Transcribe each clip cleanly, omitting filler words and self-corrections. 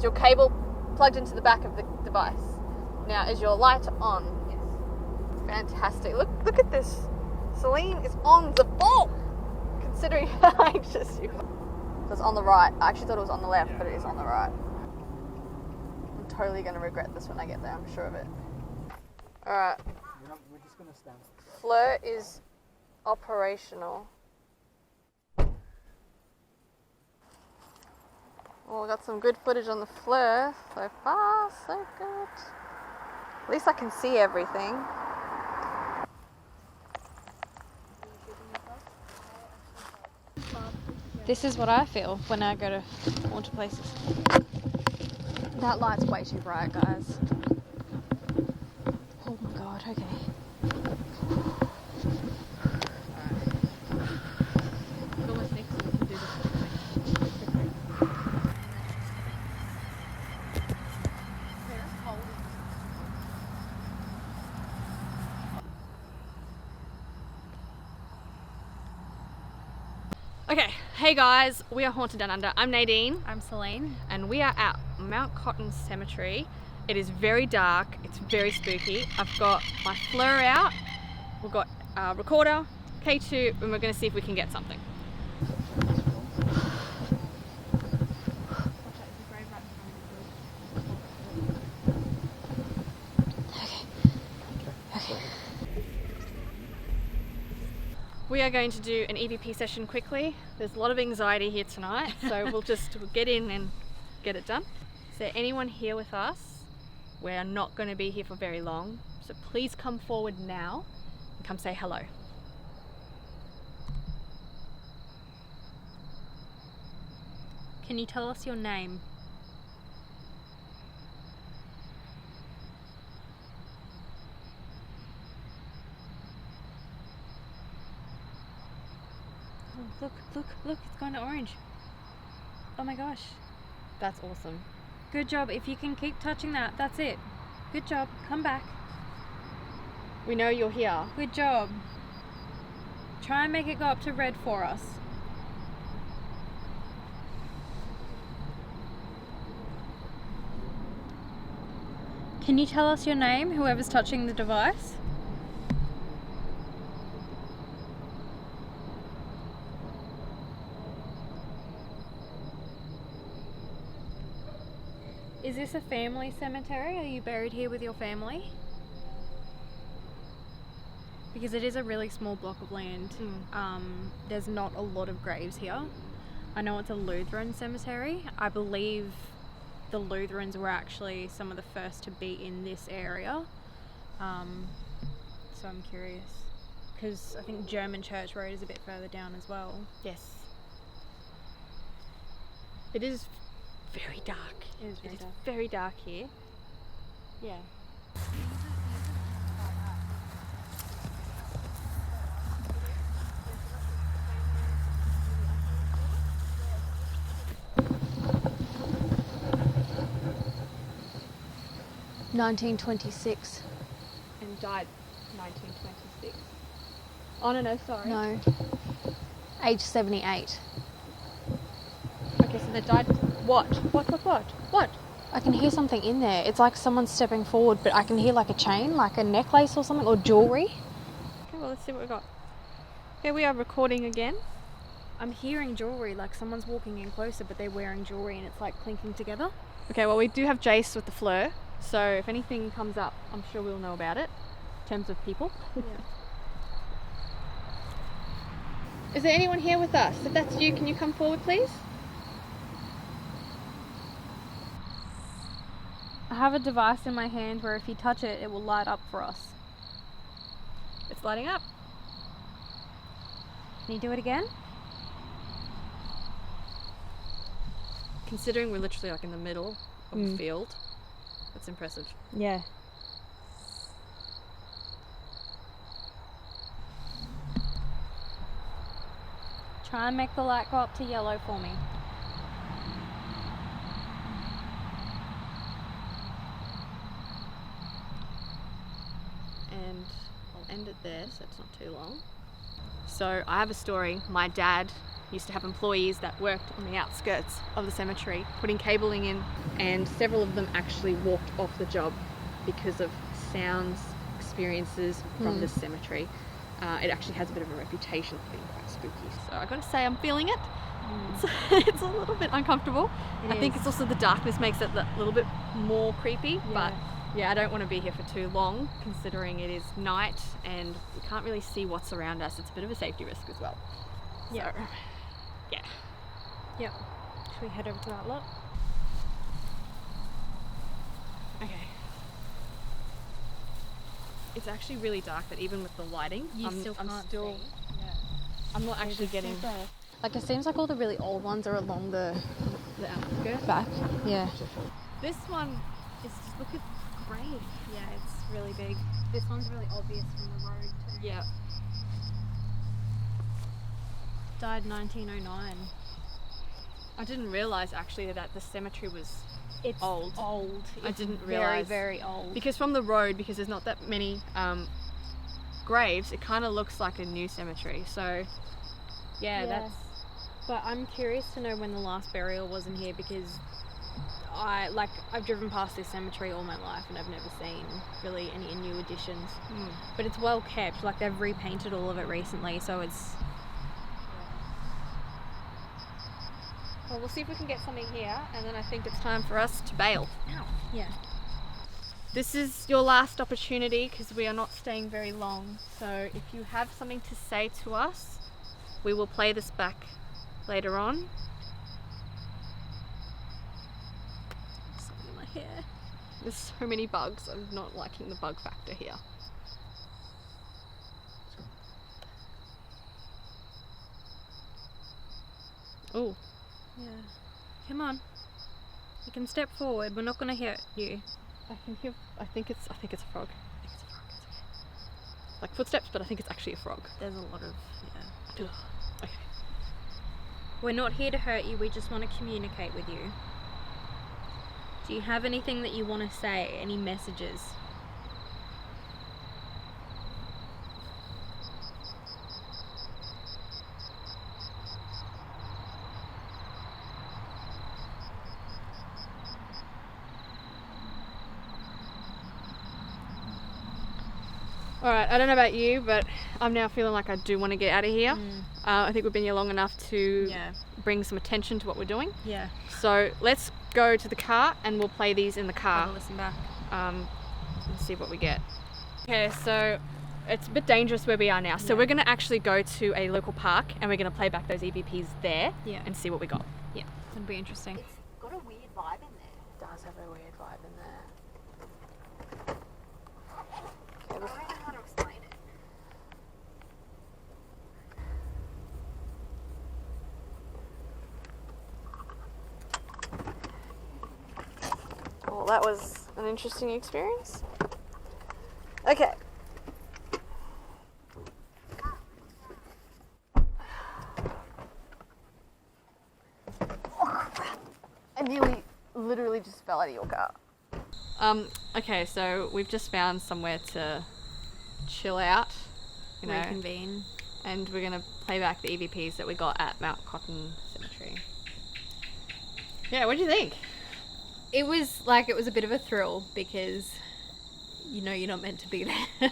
Is your cable plugged into the back of the device? Now, is your light on? Yes. Fantastic. Look at this. Celine is on the ball, considering how anxious you are. It was on the right. I actually thought it was on the left, but it is on the right. I'm totally going to regret this when I get there, I'm sure of it. Alright. We're just going to stand. FLIR is operational. Well, we got some good footage on the FLIR. So far, so good. At least I can see everything. This is what I feel when I go to haunted places. That light's way too bright, guys. Oh my god, okay. It's almost next to we can do this. Okay, hey guys, we are Haunted Down Under. I'm Nadine. I'm Celine. And we are at Mount Cotton Cemetery. It is very dark, it's very spooky. I've got my FLIR out, we've got a recorder, K2, and we're going to see if we can get something. We are going to do an EVP session quickly. There's a lot of anxiety here tonight, so we'll get in and get it done. Is there anyone here with us? We're not going to be here for very long, so please come forward now and come say hello. Can you tell us your name? Oh, look, it's going to orange. Oh my gosh. That's awesome. Good job. If you can keep touching that, that's it. Good job. Come back. We know you're here. Good job. Try and make it go up to red for us. Can you tell us your name, whoever's touching the device? Is this a family cemetery? Are you buried here with your family? Because it is a really small block of land. There's not a lot of graves here. I know it's a Lutheran cemetery. I believe the Lutherans were actually some of the first to be in this area. So I'm curious. Because I think German Church Road is a bit further down as well. Yes. It is very dark. It is very dark. Very dark here. Yeah. $1926. And died 1926. Oh no, sorry. No. Age 78. Okay, so they died. What? What? I can hear something in there. It's like someone's stepping forward, but I can hear like a chain, like a necklace or something, or jewellery. Okay, well, let's see what we got. Okay, we are recording again. I'm hearing jewellery, like someone's walking in closer, but they're wearing jewellery and it's like clinking together. Okay, well, we do have Jace with the FLIR, so if anything comes up, I'm sure we'll know about it in terms of people. Yeah. Is there anyone here with us? If that's you, can you come forward, please? I have a device in my hand where if you touch it, it will light up for us. It's lighting up. Can you do it again? Considering we're literally like in the middle of the field, that's impressive. Yeah. Try and make the light go up to yellow for me. And I'll end it there so it's not too long. So I have a story. My dad used to have employees that worked on the outskirts of the cemetery putting cabling in, and several of them actually walked off the job because of sounds, experiences from the cemetery. It actually has a bit of a reputation for being quite spooky. So I gotta say, I'm feeling it. It's a little bit uncomfortable. I think it's also the darkness makes it a little bit more creepy, but yeah, I don't want to be here for too long considering it is night and we can't really see what's around us. It's a bit of a safety risk as well. Yeah. So, yeah. Yep. Should we head over to that lot? Okay. It's actually really dark, but even with the lighting, I'm not actually getting... Like, it seems like all the really old ones are along the outskirts. back. Yeah. This one is just, look at the grave. Yeah, it's really big. This one's really obvious from the road too. Yeah. Died 1909. I didn't realise actually that the cemetery was It's old. I didn't Very, realise. very old. Because from the road, because there's not that many graves, it kind of looks like a new cemetery. So, yeah, that's... But I'm curious to know when the last burial was in here, because I've driven past this cemetery all my life and I've never seen really any new additions. But it's well kept. Like, they've repainted all of it recently, so it's... Well, we'll see if we can get something here, and then I think it's time for us to bail. Yeah. This is your last opportunity because we are not staying very long. So if you have something to say to us, we will play this back later on. Something in my hair. There's so many bugs. I'm not liking the bug factor here. Oh. Yeah. Come on. You can step forward. We're not going to hurt you. I think it's a frog. I think it's a frog. It's okay. Like footsteps, but I think it's actually a frog. There's a lot of... Yeah. Okay. We're not here to hurt you. We just want to communicate with you. Do you have anything that you want to say? Any messages? Alright, I don't know about you, but I'm now feeling like I do want to get out of here. I think we've been here long enough to bring some attention to what we're doing. Yeah. So let's go to the car and we'll play these in the car. Have a listen back. And see what we get. Okay, so it's a bit dangerous where we are now. So we're going to actually go to a local park and we're going to play back those EVPs there and see what we got. Yeah, it'll be interesting. It's got a weird vibe in there. It does have a weird vibe in there. I don't know how to explain it. Well, that was an interesting experience. Okay. Oh, crap. I literally just fell out of your car. Okay, so we've just found somewhere to chill out, Reconvene. and we're going to play back the EVPs that we got at Mount Cotton Cemetery. Yeah, what do you think? It was a bit of a thrill because, you know, you're not meant to be there.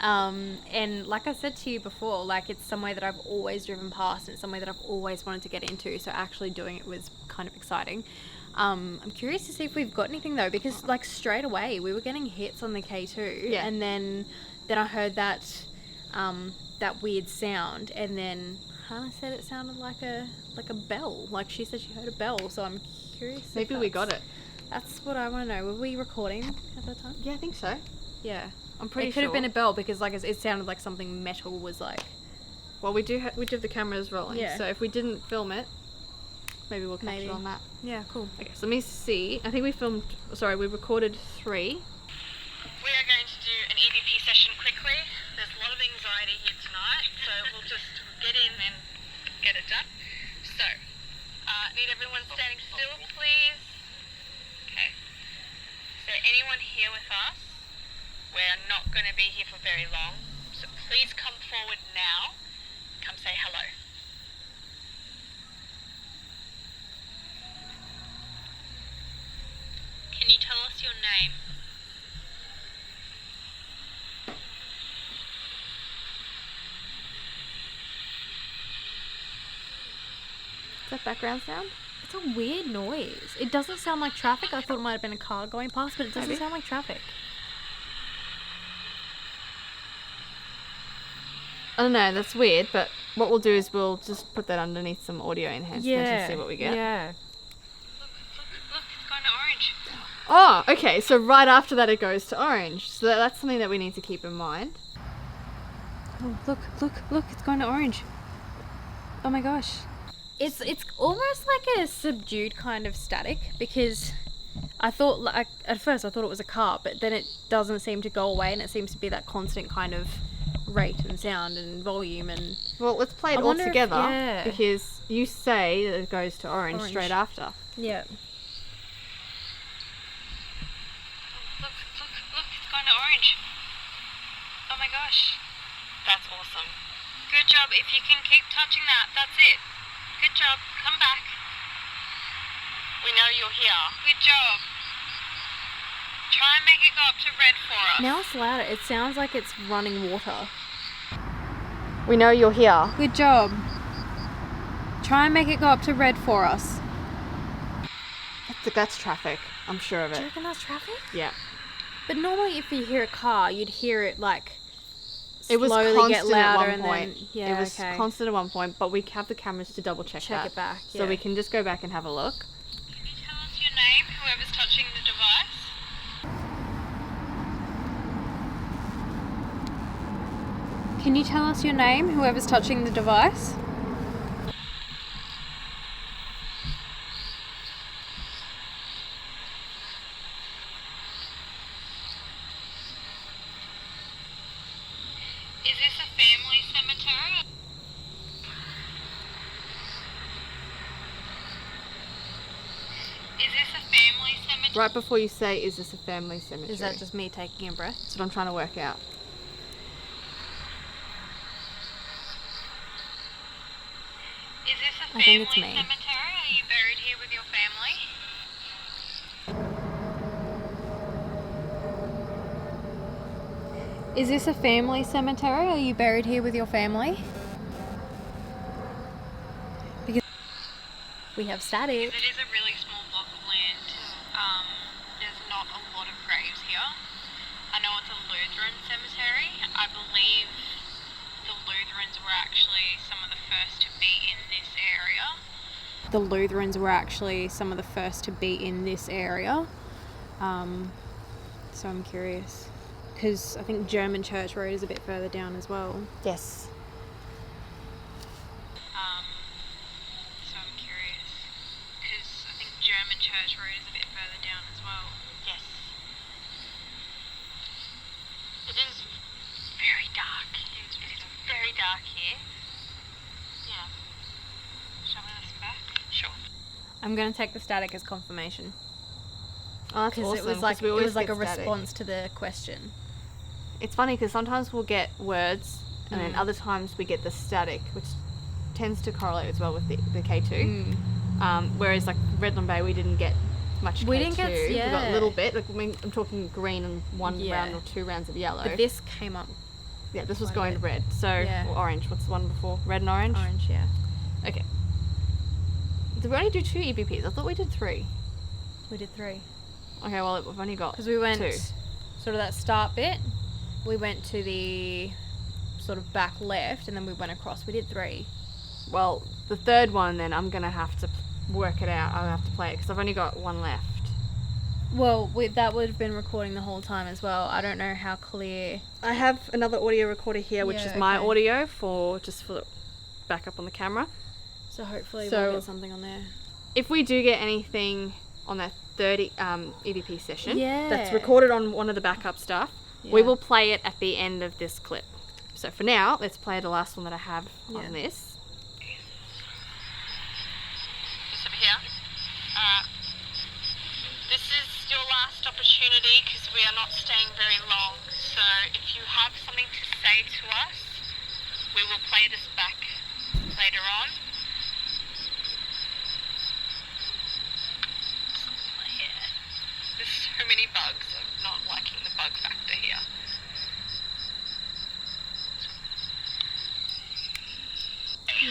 And like I said to you before, like, it's somewhere that I've always driven past and it's somewhere that I've always wanted to get into. So actually doing it was kind of exciting. I'm curious to see if we've got anything though, because like straight away we were getting hits on the K2, and then I heard that weird sound, and then Hannah said it sounded like a bell. Like she said she heard a bell, so I'm curious. Maybe we got it. That's what I want to know. Were we recording at that time? Yeah, I think so. Yeah, I'm pretty sure. It could have been a bell because like it sounded like something metal was like. Well, we do have the cameras rolling, so if we didn't film it, maybe we'll catch it on that. Yeah, cool. Okay, so let me see. I think we recorded 3. We are going to do an EVP session quickly. There's a lot of anxiety here tonight, so we'll just get in and get it done. So, need everyone standing still, please. Okay. Is there anyone here with us? We're not going to be here for very long, so please come forward now. Come say hello. your name. Is that background sound? It's a weird noise. It doesn't sound like traffic. I thought it might have been a car going past, but it doesn't Maybe. sound like traffic. I don't know, that's weird, but what we'll do is we'll just put that underneath some audio enhancement and see what we get. Yeah. Look, it's going to orange. Oh, okay, so right after that it goes to orange. So that's something that we need to keep in mind. Oh, look, it's going to orange. Oh my gosh. It's almost like a subdued kind of static, because I thought, like, at first I thought it was a car, but then it doesn't seem to go away, and it seems to be that constant kind of rate and sound and volume. And Well, let's play it I all wonder if- together yeah. because you say that it goes to orange Orange. straight after. yeah. Look, it's going to orange. Oh my gosh. That's awesome. Good job. If you can keep touching that, that's it. Good job. Come back. We know you're here. Good job. Try and make it go up to red for us. Now it's louder. It sounds like it's running water. We know you're here. Good job. Try and make it go up to red for us. That's traffic. I'm sure of Do you it. reckon that's traffic? Yeah. But normally if you hear a car, you'd hear it like It was slowly constant get louder at and one point. then yeah, It was okay. constant at one point, but we have the cameras to double check that. Check it back. So we can just go back and have a look. Can you tell us your name, whoever's touching the device? Can you tell us your name, whoever's touching the device? Is this a family cemetery? Is this a family cemetery? Right before you say, is this a family cemetery? Is that just me taking a breath? That's what I'm trying to work out. Is this a I think it's family me. cemetery? Are you buried here with your family? Is this a family cemetery? Are you buried here with your family? Because we have static. It is a really small block of land. There's not a lot of graves here. I know it's a Lutheran cemetery. I believe the Lutherans were actually some of the first to be in this area. The Lutherans were actually some of the first to be in this area. So I'm curious. Because I think German Church Road is a bit further down as well. Yes. So I'm curious. Because I think German Church Road is a bit further down as well. Yes. It is very dark. It is very dark here. Yeah. Shall we us back? Sure. I'm going to take the static as confirmation. Oh, that's Because awesome. it was like, 'cause we always a get static. response to the question. It's funny because sometimes we'll get words and then other times we get the static, which tends to correlate as well with the K2. Whereas like Redland Bay, we didn't get much K2. We didn't get- We got a yeah. little bit. Like, I mean, I'm talking green and one Yeah. round or two rounds of yellow. But this came up yeah, this was quite a going to bit. red. So, Yeah. or orange. What's the one before? Red and orange? orange, yeah. Okay. Did we only do 2 EVPs? I thought we did 3. We did 3. Okay, well, we've only got Because we went 2. sort of that start bit. We went to the sort of back left and then we went across. We did 3. Well, the third one then I'm going to have to work it out. I'll have to play it because I've only got 1 left. Well, that would have been recording the whole time as well. I don't know how clear. I have another audio recorder here, which Yeah, is my okay. audio for backup on the camera. So hopefully So- we'll get something on there. If we do get anything on that 30 EVP session that's Yeah. recorded on one of the backup stuff, we Yeah. will play it at the end of this clip. So for now, let's play the last one that I have Yeah. on this. Just over here. This is your last opportunity because we are not staying very long. So if you have something to say to us, we will play this back later on. My hair. There's so many bugs.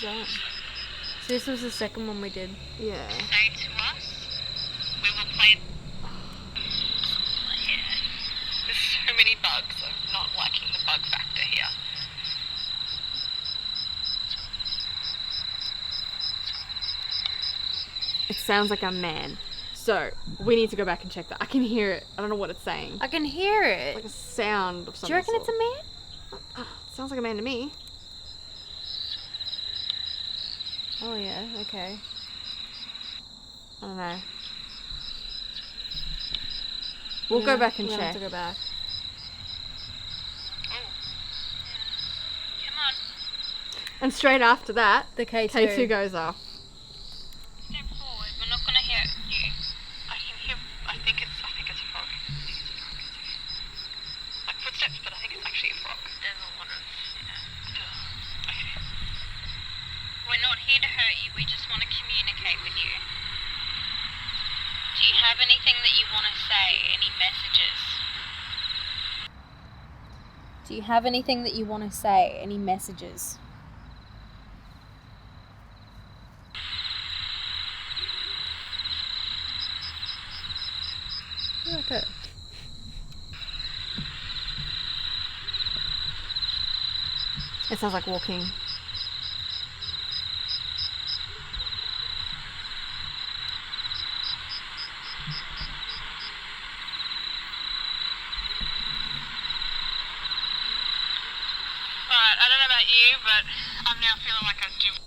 was that? So this was the second one we did. Yeah. Say to us, we will play. Yeah. There's so many bugs. I'm not liking the bug factor here. It sounds like a man. So, we need to go back and check that. I can hear it. I don't know what it's saying. I can hear it. Like a sound of some Do you reckon sort. it's a man? Sounds like a man to me. Oh yeah, okay. I don't know. We'll go back and we'll check. have to go back. Oh. Come on. And straight after that, The K2. K2 goes off. Step forward. We're not gonna hear you. I can hear. I think it's a frog. Like footsteps, but I think it's actually a frog. There's a lot of. Okay. We're not here to hurt you. We just want to communicate with you. Do you have anything that you want to say? Any messages? Do you have anything that you want to say? Any messages? Okay. It sounds like walking. Right, I don't know about you, but I'm now feeling like I do.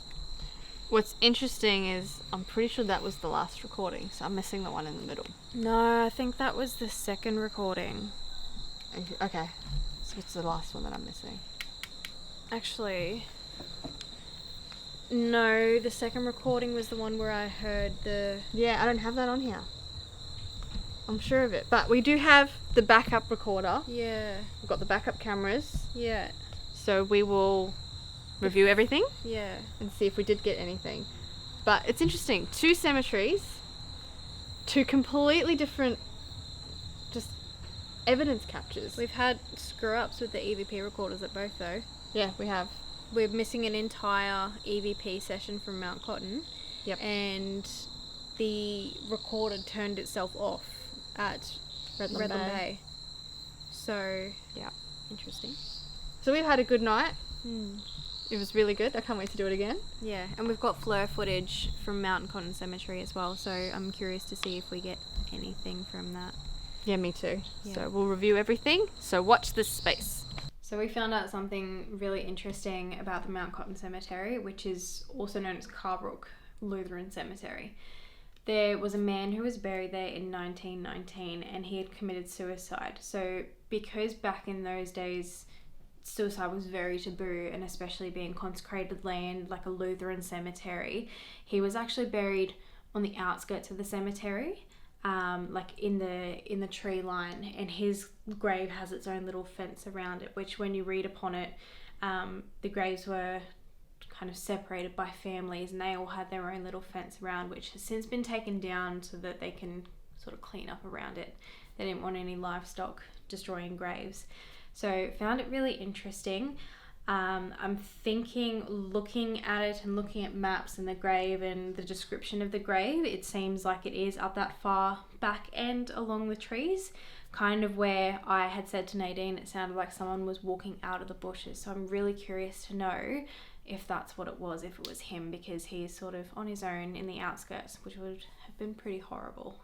What's interesting is I'm pretty sure that was the last recording, so I'm missing the one in the middle. No, I think that was the second recording. Okay, so it's the last one that I'm missing. Actually, no, the second recording was the one where I heard the... Yeah, I don't have that on here. I'm sure of it. But we do have the backup recorder. Yeah, We've got the backup cameras. yeah, So we will review everything yeah. and see if we did get anything. But it's interesting. 2 cemeteries, 2 completely different just evidence captures. We've had screw-ups with the EVP recorders at both though. Yeah, we have. We're missing an entire EVP session from Mount Cotton. Yep. And the recorder turned itself off at Redland Bay. So, Yeah. interesting. So we've had a good night. Hmm. It was really good. I can't wait to do it again. Yeah, and we've got FLIR footage from Mount Cotton Cemetery as well, so I'm curious to see if we get anything from that. Yeah, me too. Yeah. So we'll review everything. So watch this space. So we found out something really interesting about the Mount Cotton Cemetery, which is also known as Carbrook Lutheran Cemetery. There was a man who was buried there in 1919 and he had committed suicide. So because back in those days suicide was very taboo, and especially being consecrated land like a Lutheran cemetery, he was actually buried on the outskirts of the cemetery, like in the tree line, and his grave has its own little fence around it, which when you read upon it, the graves were kind of separated by families and they all had their own little fence around, which has since been taken down so that they can sort of clean up around it. They didn't want any livestock destroying graves. So found it really interesting. I'm thinking, looking at it and looking at maps and the grave and the description of the grave, it seems like it is up that far back end along the trees, kind of where I had said to Nadine it sounded like someone was walking out of the bushes. So I'm really curious to know if that's what it was, if it was him, because he's sort of on his own in the outskirts, which would have been pretty horrible.